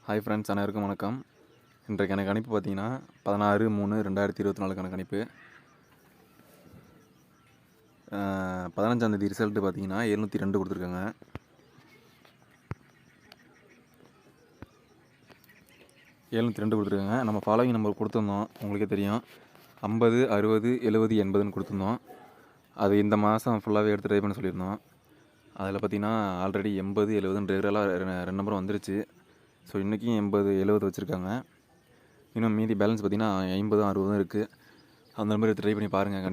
Hi friends, அனைவருக்கும் வணக்கம். இன்றைக்கான கணிப்பு பார்த்தீங்கன்னா 16/3/2024 கணிப்பு. 15ஆந்தேதி ரிசல்ட்டு பார்த்தீங்கன்னா 702 கொடுத்துருக்காங்க. நம்ம ஃபாலோவிங் நம்பர் கொடுத்துருந்தோம், உங்களுக்கே தெரியும். 50, 60, 70, 80ன்னு கொடுத்துருந்தோம். அது இந்த மாதம் ஃபுல்லாகவே எடுத்து ட்ரை பண்ண சொல்லியிருந்தோம். அதில் பார்த்தீங்கன்னா ஆல்ரெடி 80, 70ன்னு ரெகுலராக ரெண்டு நம்பரும் வந்துருச்சு. ஸோ இன்றைக்கும் 80, 70 வச்சுருக்காங்க. இன்னும் மீதி பேலன்ஸ் பார்த்திங்கன்னா 50, 60 இருக்குது. அந்த மாதிரி ட்ரை பண்ணி பாருங்கள்.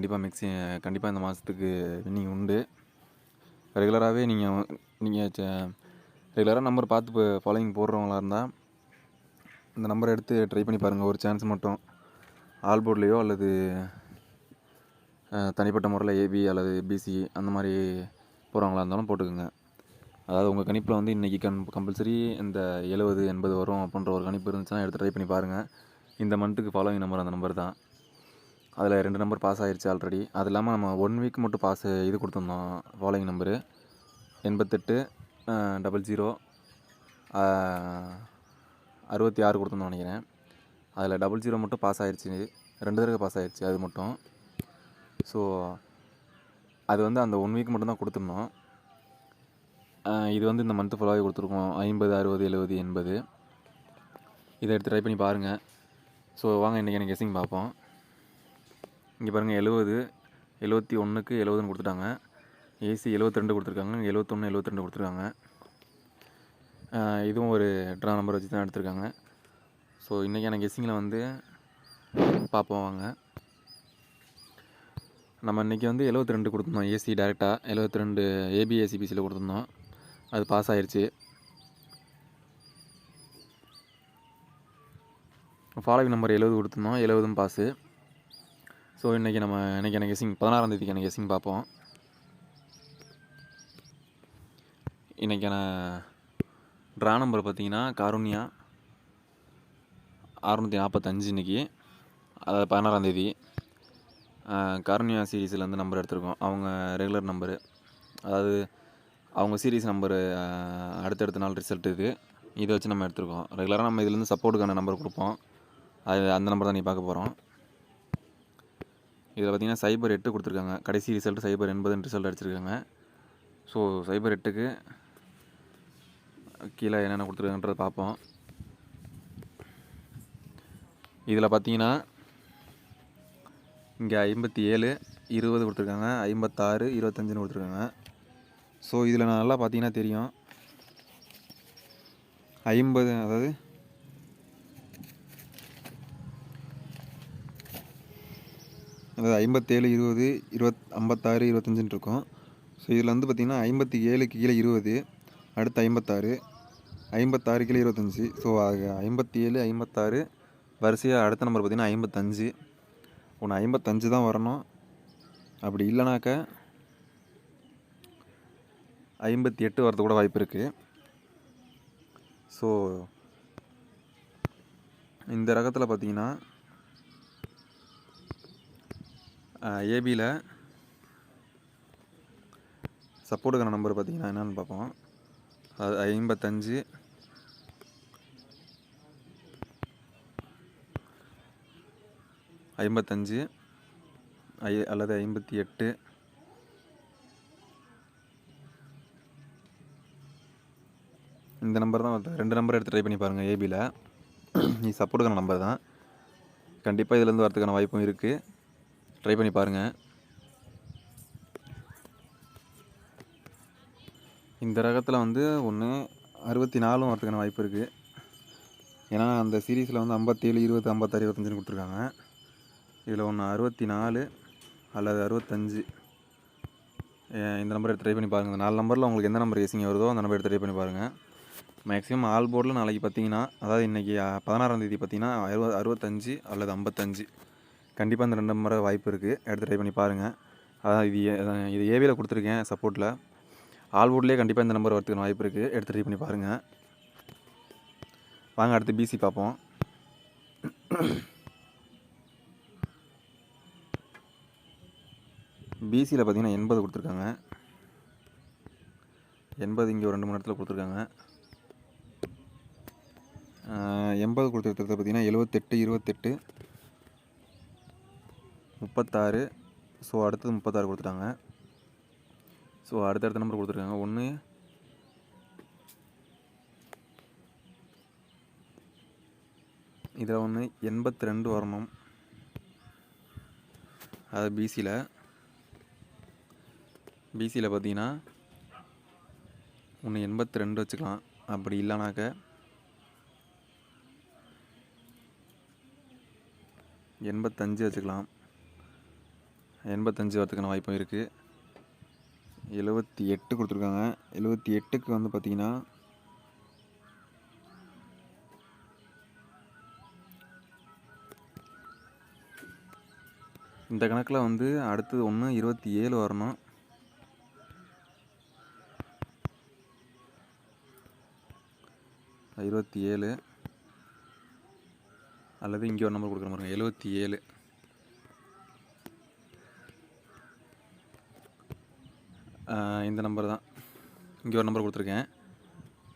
கண்டிப்பாக இந்த மாதத்துக்கு வின்னிங் உண்டு. ரெகுலராகவே நீங்கள் ரெகுலராக நம்பர் பார்த்து ஃபாலோயிங் போடுறவங்களா இருந்தால் இந்த நம்பரை எடுத்து ட்ரை பண்ணி பாருங்கள். ஒரு சான்ஸ் மட்டும் ஆல் போர்ட்லேயோ அல்லது தனிப்பட்ட முறையில் ஏபி அல்லது பிசி அந்த மாதிரி போகிறவங்களா இருந்தாலும் போட்டுக்கோங்க. அதாவது உங்கள் கணிப்பில் வந்து இன்றைக்கி கம்பல்சரி இந்த 70, 80 வரும் அப்படின்ற ஒரு கணிப்பு இருந்துச்சுன்னா எடுத்து ட்ரை பண்ணி பாருங்கள். இந்த மந்த்துக்கு ஃபாலோவிங் நம்பர் அந்த நம்பர் தான். அதில் 2 நம்பர் பாஸ் ஆகிருச்சு ஆல்ரெடி. அது இல்லாமல் நம்ம 1 வீக் மட்டும் இது கொடுத்துருந்தோம். ஃபாலோவிங் நம்பரு 88 00 66 கொடுத்துருந்தோம் நினைக்கிறேன். அதில் 00 மட்டும் பாஸ் ஆகிருச்சு. 2 தடவை பாஸ் ஆகிருச்சு அது மட்டும். ஸோ அது வந்து அந்த 1 வீக் மட்டும்தான் கொடுத்துருந்தோம். இது வந்து இந்த மந்த்து ஃபுல்லாகவே கொடுத்துருக்கோம். 50, 60, 70, 80 இதை எடுத்து ட்ரை பண்ணி பாருங்கள். ஸோ வாங்க இன்றைக்கி எனக்கு கெஸ்ஸிங் பார்ப்போம். இங்கே பாருங்கள், 70, 71க்கு 70ன்னு கொடுத்துட்டாங்க. ஏசி 72 கொடுத்துருக்காங்க. 71, 72 கொடுத்துருக்காங்க. இதுவும் ஒரு ட்ரா நம்பர் வச்சு தான் எடுத்திருக்காங்க. ஸோ இன்றைக்கான கெஸ்ஸிங்கில் வந்து பார்ப்போம் வாங்க. நம்ம இன்றைக்கி வந்து 72 கொடுத்துருந்தோம். ஏசி டேரெக்டாக 72 ஏபிஏசிபிசியில் கொடுத்துருந்தோம். அது பாஸ் ஆகிருச்சு. ஃபாலோவிங் நம்பர் 70 கொடுத்துருந்தோம். 70ம் பாஸு. ஸோ இன்றைக்கான கெஸ்ஸிங் 16ஆந்தேதிக்கான கெஸ்ஸிங் பார்ப்போம். இன்றைக்கான ட்ரா நம்பர் பார்த்திங்கன்னா காருண்யா 645. இன்றைக்கி அதாவது 16ஆந்தேதி காருண்யா சீரீஸில் வந்து நம்பர் எடுத்திருக்கோம். அவங்க ரெகுலர் நம்பரு, அதாவது அவங்க சீரீஸ் நம்பரு அடுத்தடுத்த நாள் ரிசல்ட் இதை வச்சு நம்ம எடுத்திருக்கோம். ரெகுலராக நம்ம இதுலேருந்து சப்போர்ட்டுக்கான நம்பர் கொடுப்போம். அந்த நம்பர் தான் நீ பார்க்க போகிறோம். இதில் பார்த்திங்கன்னா 08 கொடுத்துருக்காங்க. கடைசி ரிசல்ட் 080 ரிசல்ட் அடிச்சிருக்காங்க. ஸோ 08க்கு கீழே என்னென்ன கொடுத்துருக்காங்கன்றதை பார்ப்போம். இதில் பார்த்தீங்கன்னா இங்கே 57, 20 கொடுத்துருக்காங்க. 56, 25ன்னு கொடுத்துருக்காங்க. ஸோ இதில் நான் நல்லா பார்த்தீங்கன்னா தெரியும், 50 அதாவது 57, 20, 56, 25ன்னு இருக்கும். ஸோ இதில் வந்து பார்த்திங்கன்னா 57க்கு கீழே 20, அடுத்து 56, 56 கீழே 25. ஸோ அது 57, 56 வரிசையாக அடுத்த நம்பர் பார்த்திங்கன்னா 55. ஒன்று 55 தான் வரணும். அப்படி இல்லைனாக்கா 58 வரது கூட வாய்ப்பு இருக்குது. ஸோ இந்த ரகத்தில் பார்த்திங்கன்னா ஏபியில் சப்போர்ட்டுக்கான நம்பர் பார்த்திங்கன்னா என்னென்னு பார்ப்போம். அது 55, 55 அல்லது 58, இந்த நம்பர் தான். 2 நம்பர் எடுத்து ட்ரை பண்ணி பாருங்கள். ஏபியில் இது சப்போர்ட்டுக்கான நம்பர் தான். கண்டிப்பாக இதுலேருந்து வரதுக்கான வாய்ப்பும் இருக்குது. ட்ரை பண்ணி பாருங்கள். இந்த ரகத்தில் வந்து ஒன்று 64 வரதுக்கான வாய்ப்பு இருக்குது. ஏன்னா அந்த சீரீஸில் வந்து 57, 20, 56, 25ன்னு கொடுத்துருக்காங்க. இதில் ஒன்று 64 அல்லது 65. இந்த நம்பர் எடுத்து ட்ரை பண்ணி பாருங்கள். இந்த 4 நம்பரில் உங்களுக்கு எந்த நம்பர் கெஸ்ஸிங் வருதோ அந்த நம்பர் எடுத்து ட்ரை பண்ணி பாருங்கள். மேக்ஸிமம் ஆல் போர்டில் நாளைக்கு பார்த்தீங்கன்னா, அதாவது இன்றைக்கி 16ஆந்தேதி பார்த்தீங்கன்னா 65 அல்லது 55 கண்டிப்பாக இந்த 2 நம்பரை வாய்ப்பு இருக்குது. எடுத்து ட்ரை பண்ணி பாருங்கள். அதான் இது ஏவியில் கொடுத்துருக்கேன் சப்போர்ட்டில். ஆல் போர்ட்லேயே கண்டிப்பாக இந்த நம்பர் வரதுக்கு வாய்ப்பு இருக்குது. எடுத்து ட்ரை பண்ணி பாருங்கள். வாங்க அடுத்து பிசி பார்ப்போம். பிசியில் பார்த்திங்கன்னா 80 கொடுத்துருக்காங்க. 80 இங்கே ஒரு 2-3 இடத்துல கொடுத்துருக்காங்க. 80 கொடுத்துருக்கிறது பார்த்திங்கன்னா 78 28 36. ஸோ அடுத்தது 36 கொடுத்துட்டாங்க. ஸோ அடுத்தடுத்த நம்பர் கொடுத்துருக்காங்க. ஒன்று இதில் ஒன்று 82 வரணும். அது பிசியில் பார்த்தீங்கன்னா ஒன்று 82 வச்சுக்கலாம். அப்படி இல்லைனாக்க 85 வச்சுக்கலாம். 85 வரதுக்கான வாய்ப்பும் இருக்குது. 78 கொடுத்துருக்காங்க. 78க்கு வந்து பார்த்திங்கன்னா இந்த கணக்கில் வந்து அடுத்தது ஒன்று 27 வரணும். அல்லது இங்கே ஒரு நம்பர் கொடுக்குற மாதிரி 77. இந்த நம்பர் தான். இங்கே ஒரு நம்பர் கொடுத்துருக்கேன்.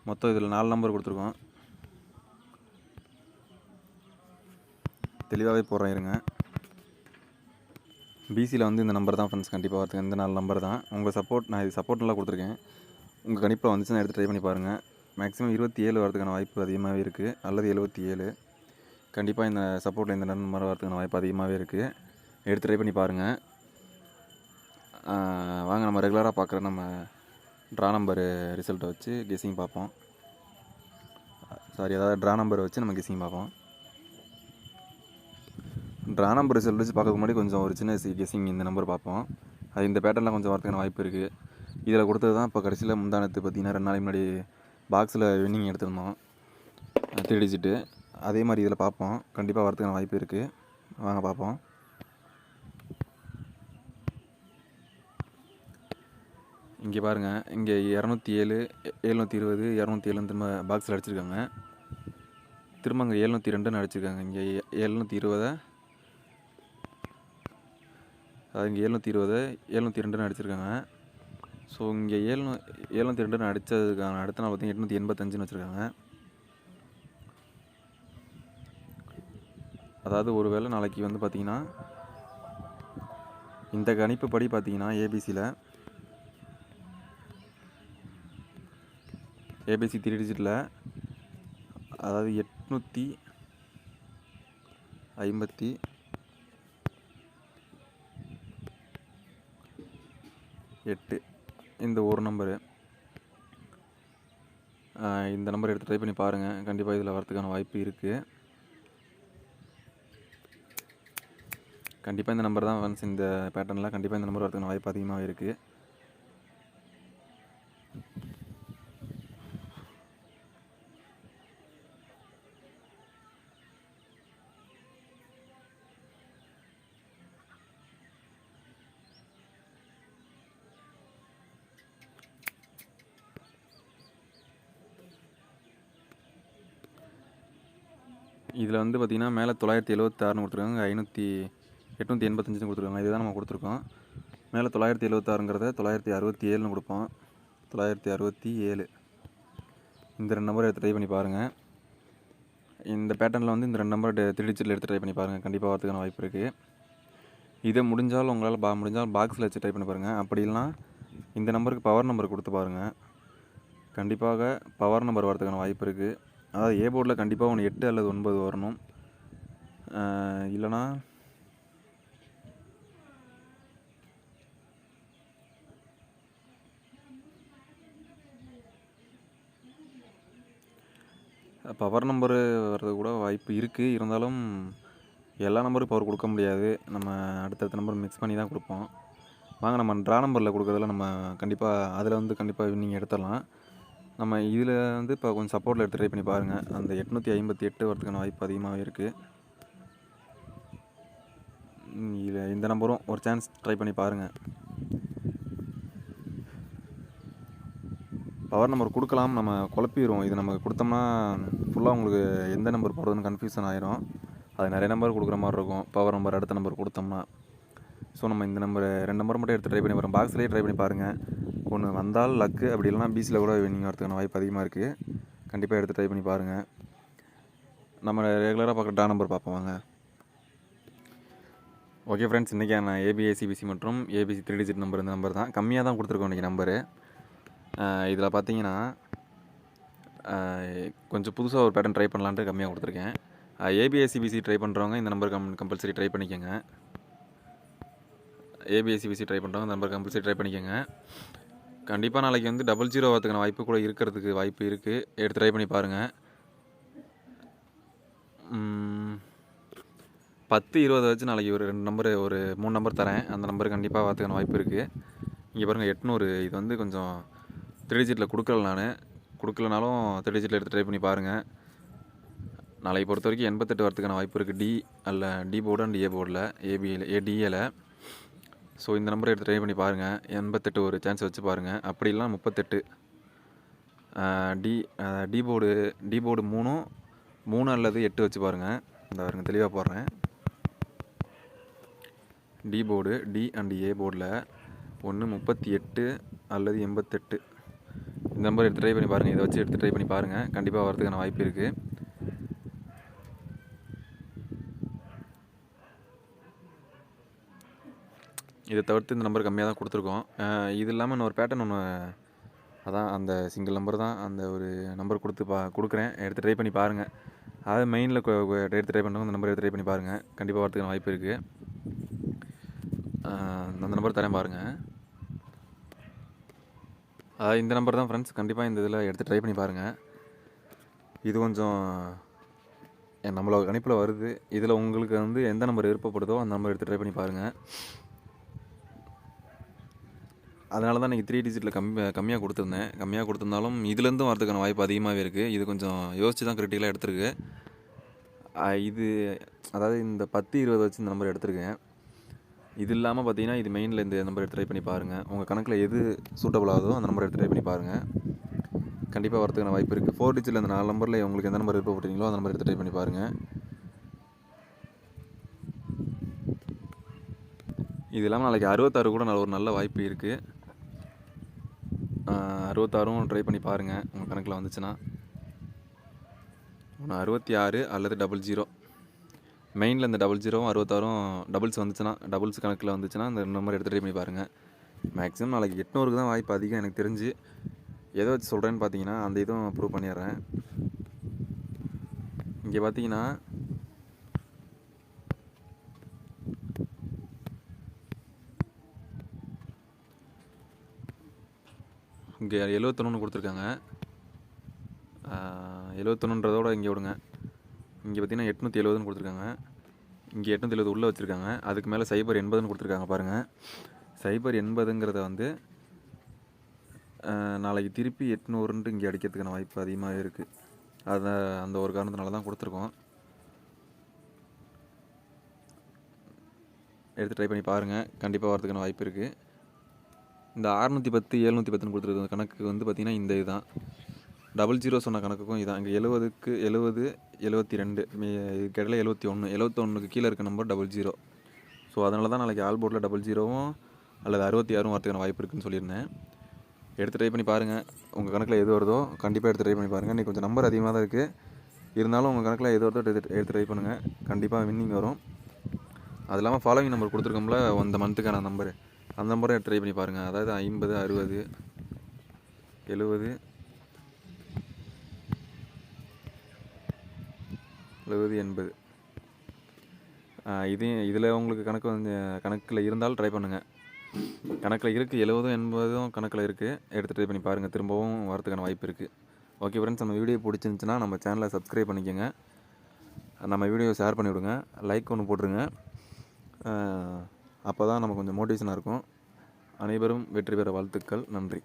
மொத்தம் இதில் 4 நம்பர் கொடுத்துருக்கோம். தெளிவாகவே போடுறேன் இருங்க. பிசியில் வந்து இந்த நம்பர் தான் ஃப்ரெண்ட்ஸ் கண்டிப்பாக வரதுக்கு. இந்த 4 நம்பர் தான் உங்கள் சப்போர்ட். நான் இது சப்போர்ட் நல்லா கொடுத்துருக்கேன். உங்கள் கணிப்பில் வந்துச்சுன்னா எடுத்து ட்ரை பண்ணி பாருங்கள். மேக்ஸிமம் 27 வரதுக்கான வாய்ப்பு அதிகமாகவே இருக்குது. அல்லது 77. கண்டிப்பாக இந்த சப்போர்ட்டில் இந்த நம்பர் வரதுக்கான வாய்ப்பு அதிகமாகவே இருக்குது. எடுத்து ட்ரை பண்ணி பாருங்கள். வாங்க நம்ம ரெகுலராக பார்க்குற நம்ம ட்ரா நம்பர் ரிசல்ட்டை வச்சு கெஸ்ஸிங் பார்ப்போம். அதாவது ட்ரா நம்பரை வச்சு நம்ம கெஸ்ஸிங் பார்ப்போம். ட்ரா நம்பர் ரிசல்ட் வச்சு பார்க்கறதுக்கு முன்னாடி கொஞ்சம் ஒரு சின்ன கெஸ்ஸிங் இந்த நம்பர் பார்ப்போம். அது இந்த பேட்டர்னில் கொஞ்சம் வரதுக்கான வாய்ப்பு இருக்குது. இதில் கொடுத்தது தான் இப்போ கடைசியில் முந்தானத்து பார்த்திங்கன்னா 2 நாளைக்கு முன்னாடி பாக்ஸில் வின்னிங் எடுத்திருந்தோம் 3 டிஜிட்டு. அதே மாதிரி இதில் பார்ப்போம். கண்டிப்பாக வரதுக்கான வாய்ப்பு இருக்குது. வாங்க பார்ப்போம். இங்கே பாருங்கள். இங்கே 207 720 207 திரும்ப பாக்ஸில் அடிச்சிருக்காங்க. திரும்ப அங்கே 702 அடிச்சிருக்காங்க. இங்கே 720 அது இங்கே 720 702 அடிச்சிருக்காங்க. ஸோ இங்கே 702 அடித்ததுக்கான அடுத்த நாள் பார்த்திங்கன்னா 885 வச்சுருக்காங்க. அதாவது ஒரு வேளை நாளைக்கு வந்து பார்த்திங்கன்னா இந்த கணிப்பு படி பார்த்திங்கன்னா ஏபிசி 3 டிஜிட்டில் அதாவது 858 இந்த ஒரு நம்பரு. இந்த நம்பர் எடுத்து ட்ரை பண்ணி பாருங்கள். கண்டிப்பாக இதில் வரதுக்கான வாய்ப்பு இருக்குது. கண்டிப்பாக இந்த நம்பர் தான் ஒன்ஸ் இந்த பேட்டர்னில் கண்டிப்பாக இந்த நம்பர் வரதுக்கான வாய்ப்பு அதிகமாக இருக்குது. இதில் வந்து பார்த்திங்கன்னா மேலே 976 கொடுத்துருக்காங்க. 885 கொடுத்துருக்காங்க. இதுதான் நம்ம கொடுத்துருக்கோம். மேலே 976ங்கிறத 967 கொடுப்போம். 967 இந்த 2 நம்பரை எடுத்து ட்ரை பண்ணி பாருங்கள். இந்த பேட்டர்னில் வந்து இந்த 2 நம்பர் 3 டிஜிட்டில் எடுத்து ட்ரை பண்ணி பாருங்கள். கண்டிப்பாக வரதுக்கான வாய்ப்பு இருக்குது. இதை முடிஞ்சாலும் உங்களால் முடிஞ்சால் பாக்ஸில் வச்சு ட்ரை பண்ணி பாருங்கள். அப்படி இல்லைனா இந்த நம்பருக்கு பவர் நம்பர் கொடுத்து பாருங்கள். கண்டிப்பாக பவர் நம்பர் வரதுக்கான வாய்ப்பு இருக்குது. அதாவது ஏ போர்டில் கண்டிப்பாக 8 அல்லது 9 வரணும். இல்லைனா பவர் நம்பரு வர்றது கூட வாய்ப்பு இருக்குது. இருந்தாலும் எல்லா நம்பரும் பவர் கொடுக்க முடியாது. நம்ம அடுத்தடுத்த நம்பர் மிக்ஸ் பண்ணி தான் கொடுப்போம். வாங்க நம்ம ட்ரா நம்பரில் கொடுக்குறதுல நம்ம கண்டிப்பாக அதில் வந்து கண்டிப்பாக நீங்கள் எடுத்துடலாம். நம்ம இதில் வந்து இப்போ கொஞ்சம் சப்போர்ட்டில் எடுத்து ட்ரை பண்ணி பாருங்கள். அந்த 858 வரதுக்கான வாய்ப்பு அதிகமாகவே இருக்குது. இதில் இந்த நம்பரும் ஒரு சான்ஸ் ட்ரை பண்ணி பாருங்கள். பவர் நம்பர் கொடுக்கலாம். நம்ம குழப்பிடுவோம். இது நம்ம கொடுத்தோம்னா ஃபுல்லாக உங்களுக்கு எந்த நம்பர் போடுறதுன்னு கன்ஃபியூஷன் ஆயிரும். அது நிறைய நம்பர் கொடுக்குற மாதிரி இருக்கும். பவர் நம்பர் அடுத்த நம்பர் கொடுத்தோம்னா. ஸோ நம்ம இந்த நம்பர் 2 நம்பர் மட்டும் எடுத்து ட்ரை பண்ணி பாருங்கள். பாக்ஸ்லேயே ட்ரை பண்ணி பாருங்கள். ஒன்று வந்தால் லக்கு, அப்படி இல்லைனா பிசியில் கூட வின்னிங் வரதுக்கான வாய்ப்பு அதிகமாக இருக்குது. கண்டிப்பாக எடுத்து ட்ரை பண்ணி பாருங்கள். நம்ம ரெகுலராக பார்க்குற ட்ரா நம்பர் பார்ப்போம் வாங்க. ஓகே ஃப்ரெண்ட்ஸ், இன்றைக்கி நான் ஏபிஐசிபிசி மற்றும் ஏபிசி 3 டிஜிட் நம்பர் இந்த நம்பர் தான் கம்மியாக தான் கொடுத்துருக்கோம் இன்றைக்கி நம்பரு. இதில் பார்த்தீங்கன்னா கொஞ்சம் புதுசாக ஒரு பேட்டர்ன் ட்ரை பண்ணலான்ட்டு கம்மியாக கொடுத்துருக்கேன். ஏபிஐசிபிசி ட்ரை பண்ணுறவங்க இந்த நம்பர் கம்பல்சரி ட்ரை பண்ணிக்கோங்க. ஏபிஐசிபிசி ட்ரை பண்ணுறவங்க இந்த நம்பர் கம்பல்சரி ட்ரை பண்ணிக்கோங்க. கண்டிப்பாக நாளைக்கு வந்து 00 வரதுக்கான வாய்ப்பு கூட இருக்கிறதுக்கு வாய்ப்பு இருக்குது. எடுத்து ட்ரை பண்ணி பாருங்கள். 10, 20 வச்சு நாளைக்கு ஒரு 2 நம்பர் ஒரு 3 நம்பர் தரேன். அந்த நம்பர் கண்டிப்பாக வரதுக்கான வாய்ப்பு இருக்குது. இங்கே பாருங்கள் 800. இது வந்து கொஞ்சம் 3 டிஜிட்டில் கொடுக்கலனாலும் 3 டிஜிட்டில் எடுத்து ட்ரை பண்ணி பாருங்கள். நாளைக்கு பொறுத்த வரைக்கும் 88 வரதுக்கான வாய்ப்பு இருக்குது. டி அல்ல டி போர்டு அண்ட் ஏ போர்டில் டிஏல. ஸோ இந்த நம்பரை எடுத்து ட்ரை பண்ணி பாருங்கள். 88 ஒரு சான்ஸ் வச்சு பாருங்கள். அப்படி இல்லைனா 38. டி போர்டு 3 அல்லது 8 வச்சு பாருங்கள். இந்த பாருங்க தெளிவாக போடுறேன். டி போர்டு டி அண்ட் ஏ போர்டில் 38 அல்லது 88 இந்த நம்பர் எடுத்து ட்ரை பண்ணி பாருங்கள். இதை வச்சு எடுத்து ட்ரை பண்ணி பாருங்கள். கண்டிப்பாக வரதுக்கான வாய்ப்பு இருக்குது. இதை தவிர்த்து இந்த நம்பர் கம்மியாக தான் கொடுத்துருக்கோம். இது இல்லாமல் இன்னொரு பேட்டர்ன் ஒன்று, அதான் அந்த சிங்கிள் நம்பர் தான், அந்த ஒரு நம்பர் கொடுக்குறேன். எடுத்து ட்ரை பண்ணி பாருங்கள். அதாவது மெயினில் எடுத்து ட்ரை பண்ணுறவங்க இந்த நம்பர் எடுத்து ட்ரை பண்ணி பாருங்கள். கண்டிப்பாக வரதுக்கான வாய்ப்பு இருக்குது. அந்த நம்பர் தரேன் பாருங்கள். இந்த நம்பர் தான் ஃப்ரெண்ட்ஸ். கண்டிப்பாக இந்த இதில் எடுத்து ட்ரை பண்ணி பாருங்கள். இது கொஞ்சம் நம்மளோட கணிப்பில் வருது. இதில் உங்களுக்கு வந்து எந்த நம்பர் விருப்பப்படுதோ அந்த நம்பர் எடுத்து ட்ரை பண்ணி பாருங்கள். அதனால தான் இன்றைக்கி 3 டிஜிட்டில் கம்மியாக கொடுத்துருந்தேன். கம்மியாக கொடுத்துருந்தாலும் இதுலேருந்தும் வரதுக்கான வாய்ப்பு அதிகமாகவே இருக்குது. இது கொஞ்சம் யோசித்து தான் கிரிட்டிக்கலாக எடுத்துருக்கு. இது அதாவது இந்த 10, 20 வச்சு இந்த நம்பர் எடுத்துருக்கேன். இது இல்லாமல் பார்த்தீங்கன்னா இது மெயினில் இந்த நம்பர் எடுத்து ட்ரை பண்ணி பாருங்கள். உங்கள் கணக்கில் எது சூட்டபுள் ஆகுதோ அந்த நம்பர் எடுத்து ட்ரை பண்ணி பாருங்கள். கண்டிப்பாக வரதுக்கான வாய்ப்பு இருக்குது. 4 டிஜிட்டில் அந்த 4 நம்பரில் உங்களுக்கு எந்த நம்பர் விருப்பப்பட்டீங்களோ அந்த நம்பர் எடுத்து ட்ரை பண்ணி பாருங்கள். இது இல்லாமல் நாளைக்கு 66 கூட ஒரு நல்ல வாய்ப்பு இருக்குது. 66 ட்ரை பண்ணி பாருங்கள். உங்கள் கணக்கில் வந்துச்சுன்னா 66 அல்லது 00 மெயினில் இந்த 00வும் 66 டபுள்ஸ் வந்துச்சுன்னா, டபுள்ஸ் கணக்கில் வந்துச்சுன்னா இந்த நம்பர் எடுத்து ட்ரை பண்ணி பாருங்கள். மேக்ஸிமம் நாளைக்கு 800க்கு தான் வாய்ப்பு அதிகம் எனக்கு தெரிஞ்சு. எதை வச்சு சொல்கிறேன்னு பார்த்தீங்கன்னா அந்த இதுவும் ப்ரூவ் பண்ணிடுறேன். இங்கே பார்த்தீங்கன்னா இங்கே 71 கொடுத்துருக்காங்க. 71ன்றதோட இங்கே விடுங்க. இங்கே பார்த்தீங்கன்னா 870 கொடுத்துருக்காங்க. இங்கே 870 உள்ளே வச்சுருக்காங்க. அதுக்கு மேலே 080 கொடுத்துருக்காங்க பாருங்கள். 080ங்கிறத வந்து நாளைக்கு திருப்பி 800 இங்கே அடிக்கிறதுக்கான வாய்ப்பு அதிகமாகவே இருக்குது. அந்த ஒரு காரணத்தினால தான் கொடுத்துருக்கோம். எடுத்து ட்ரை பண்ணி பாருங்கள். கண்டிப்பாக வரதுக்கான வாய்ப்பு இருக்குது. இந்த 610 710 கொடுத்துருக்க கணக்கு வந்து பார்த்திங்கன்னா இந்த இதுதான் 00 சொன்ன கணக்குக்கும் இதான். இங்கே 70க்கு 70 72 இதுக்கு இடையில 71க்கு கீழே இருக்க நம்பர் 00. ஸோ அதனால தான் நாளைக்கு ஆல் போர்டில் 00வும் அல்லது 66 வரதுக்கான வாய்ப்பு இருக்குதுன்னு சொல்லியிருந்தேன். எடுத்து ட்ரை பண்ணி பாருங்கள். உங்கள் கணக்கில் எது வருதோ கண்டிப்பாக எடுத்து ட்ரை பண்ணி பாருங்கள். இன்றைக்கி கொஞ்சம் நம்பர் அதிகமாக தான் இருக்குது. இருந்தாலும் உங்கள் கணக்கில் எது வருதோ எடுத்து ட்ரை பண்ணுங்கள். கண்டிப்பாக வின்னிங் வரும். அது இல்லாமல் ஃபாலோவிங் நம்பர் கொடுத்துருக்கோம்ல அந்த மந்த்துக்கான நம்பர், அந்த நம்பரை ட்ரை பண்ணி பாருங்கள். அதாவது 50 60 70 70 80 இதில் உங்களுக்கு கணக்கில் இருந்தாலும் ட்ரை பண்ணுங்கள். கணக்கில் இருக்குது 70 80 கணக்கில் இருக்குது. எடுத்து ட்ரை பண்ணி பாருங்கள். திரும்பவும் வரதுக்கான வாய்ப்பு இருக்குது. ஓகே ஃப்ரெண்ட்ஸ், நம்ம வீடியோ பிடிச்சிருந்துச்சுன்னா நம்ம சேனலை சப்ஸ்கிரைப் பண்ணிக்கோங்க. நம்ம வீடியோ ஷேர் பண்ணிவிடுங்க. லைக் ஒன்று போட்டுருங்க. அப்போ தான் நமக்கு கொஞ்சம் மோட்டிவேஷனாக இருக்கும். அனைவரும் வெற்றி பெற வாழ்த்துக்கள். நன்றி.